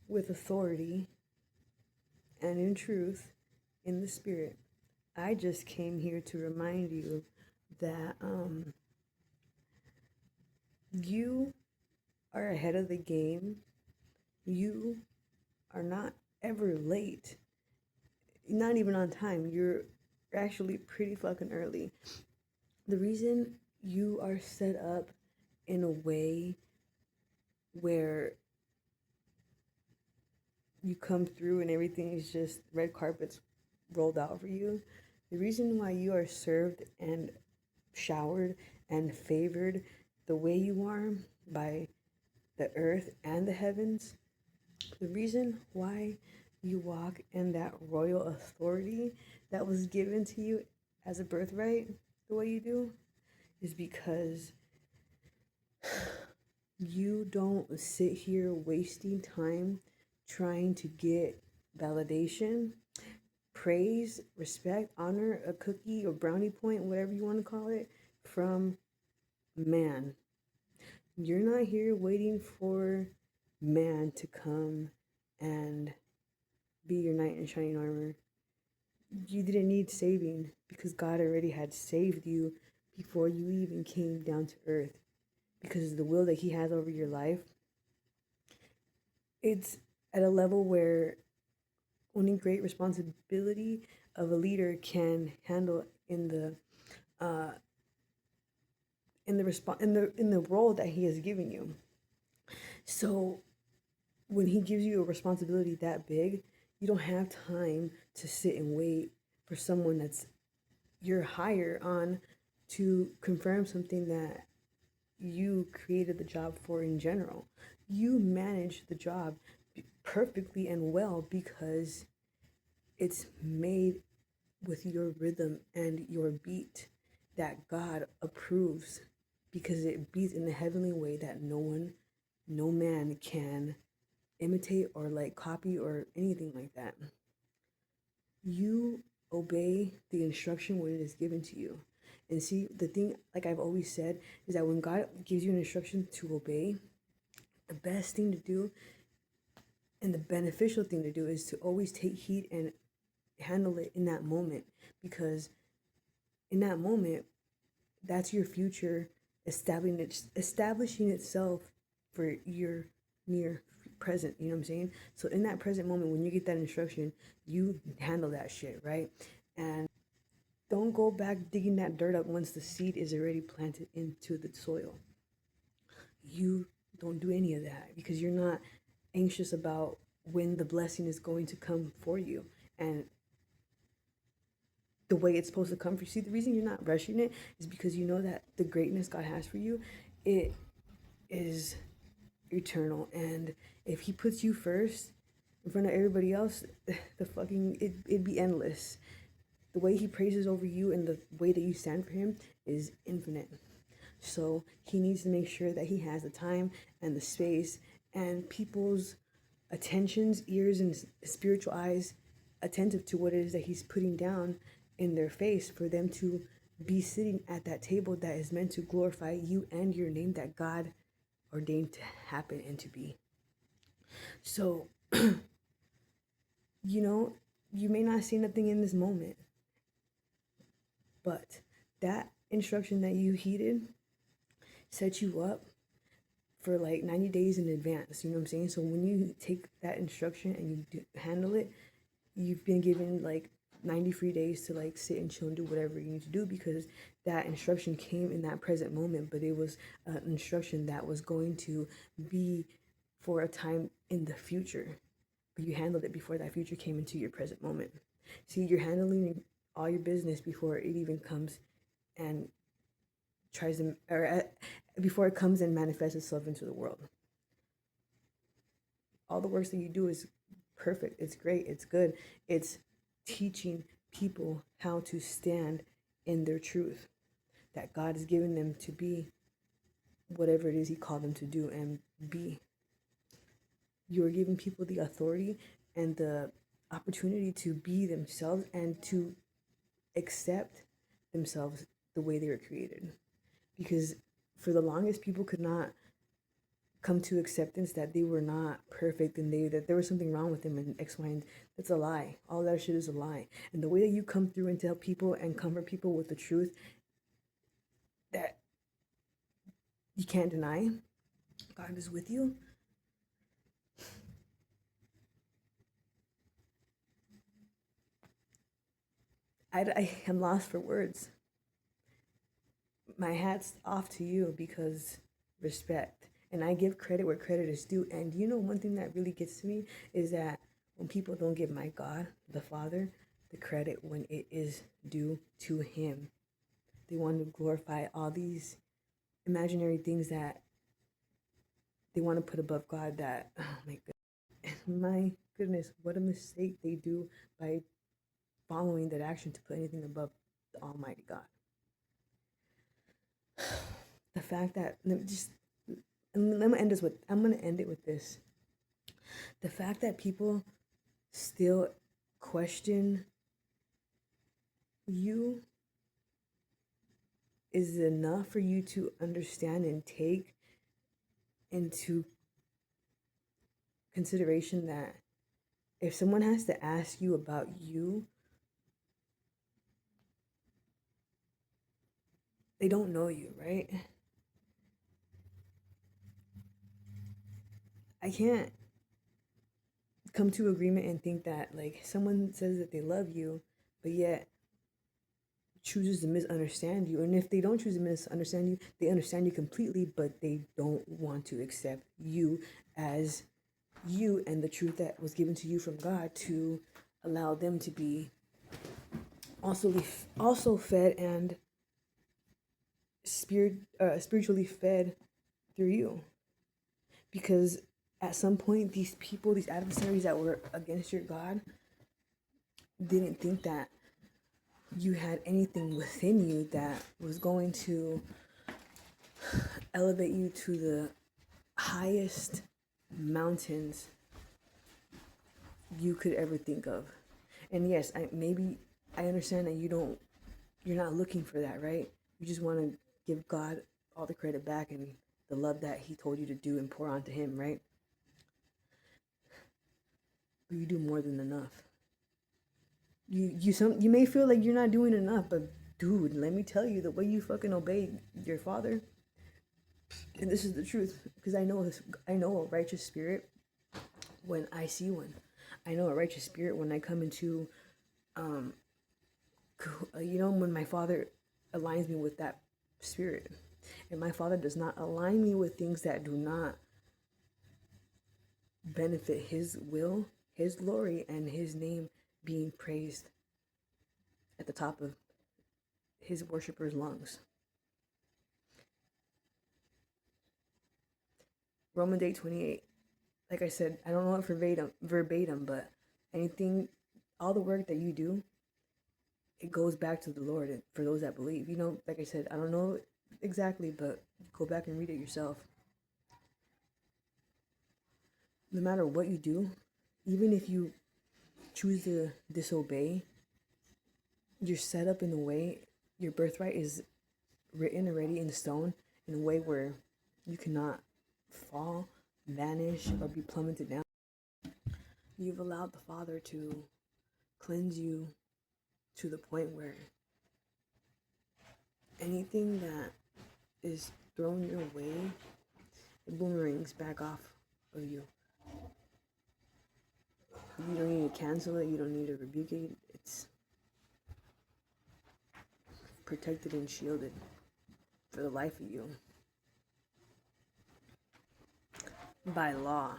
with authority and in truth in the spirit. I just came here to remind you that you are ahead of the game. You are not ever late, not even on time. You're actually pretty fucking early. The reason you are set up in a way where you come through and everything is just red carpets rolled out for you, the reason why you are served and showered and favored the way you are by the earth and the heavens, the reason why you walk in that royal authority that was given to you as a birthright the way you do is because you don't sit here wasting time trying to get validation, praise, respect, honor, a cookie or brownie point, whatever you want to call it, from man. You're not here waiting for man to come and be your knight in shining armor. You didn't need saving because God already had saved you before you even came down to earth. Because of the will that He has over your life, it's at a level where only great responsibility of a leader can handle in the in the role that He has given you. So when He gives you a responsibility that big, you don't have time to sit and wait for someone that's you're higher on to confirm something that you created the job for in general. You manage the job perfectly and well because it's made with your rhythm and your beat that God approves, because it beats in the heavenly way that no man can imitate or like copy or anything like that. You obey the instruction when it is given to you. And see, the thing, like I've always said, is that when God gives you an instruction to obey, the best thing to do and the beneficial thing to do is to always take heed and handle it in that moment. Because in that moment, that's your future establishing itself for your near present. You know what I'm saying? So in that present moment, when you get that instruction, you handle that shit, right? And don't go back digging that dirt up once the seed is already planted into the soil. You don't do any of that because you're not anxious about when the blessing is going to come for you and the way it's supposed to come for you. See, the reason you're not rushing it is because you know that the greatness God has for you, it is eternal. And if He puts you first in front of everybody else, it'd be endless. The way He praises over you and the way that you stand for Him is infinite. So He needs to make sure that He has the time and the space and people's attentions, ears, and spiritual eyes attentive to what it is that He's putting down in their face for them to be sitting at that table that is meant to glorify you and your name that God ordained to happen and to be. So, you know, you may not see nothing in this moment, but that instruction that you heeded set you up for like 90 days in advance. You know what I'm saying? So when you take that instruction and you handle it, you've been given like 90 free days to like sit and chill and do whatever you need to do, because that instruction came in that present moment, but it was an instruction that was going to be for a time in the future. But you handled it before that future came into your present moment. See, you're handling all your business before it even comes and tries to, or before it comes and manifests itself into the world. All the works that you do is perfect. It's great. It's good. It's teaching people how to stand in their truth, that God has given them to be whatever it is He called them to do and be. You're giving people the authority and the opportunity to be themselves and to accept themselves the way they were created. Because For the longest, people could not come to acceptance that they were not perfect and that there was something wrong with them and X, Y, and that's a lie. All that shit is a lie. And the way that you come through and tell people and comfort people with the truth that you can't deny, God is with you. I am lost for words. My hat's off to you because respect. And I give credit where credit is due. And you know, one thing that really gets to me is that when people don't give my God, the Father, the credit when it is due to Him, they want to glorify all these imaginary things that they want to put above God. That, oh my goodness, what a mistake they do by following that action to put anything above the Almighty God. The fact that, I'm gonna end it with this. The fact that people still question you is enough for you to understand and take into consideration that if someone has to ask you about you, they don't know you, right? I can't come to agreement and think that like someone says that they love you, but yet chooses to misunderstand you. And if they don't choose to misunderstand you, they understand you completely, but they don't want to accept you as you and the truth that was given to you from God to allow them to be also fed and spiritually fed through you. Because at some point, these people, these adversaries that were against your God, didn't think that you had anything within you that was going to elevate you to the highest mountains you could ever think of. And yes, I understand that you're not looking for that, right? You just want to give God all the credit back and the love that He told you to do and pour onto Him, right? But you do more than enough. You may feel like you're not doing enough, but dude, let me tell you, the way you fucking obey your Father, and this is the truth, because I know a righteous spirit when I see one. I know a righteous spirit when I come into, when my Father aligns me with that spirit. And my Father does not align me with things that do not benefit His will, His glory, and His name being praised at the top of His worshipers' lungs. Romans 8:28. Like I said, I don't know it verbatim, but all the work that you do, it goes back to the Lord. And for those that believe, like I said, I don't know exactly, but go back and read it yourself. No matter what you do, even if you choose to disobey, you're set up in a way, your birthright is written already in stone in a way where you cannot fall, vanish, or be plummeted down. You've allowed the Father to cleanse you to the point where anything that is thrown your way, it boomerangs back off of you. You don't need to cancel it. You don't need to rebuke it. It's protected and shielded for the life of you by law.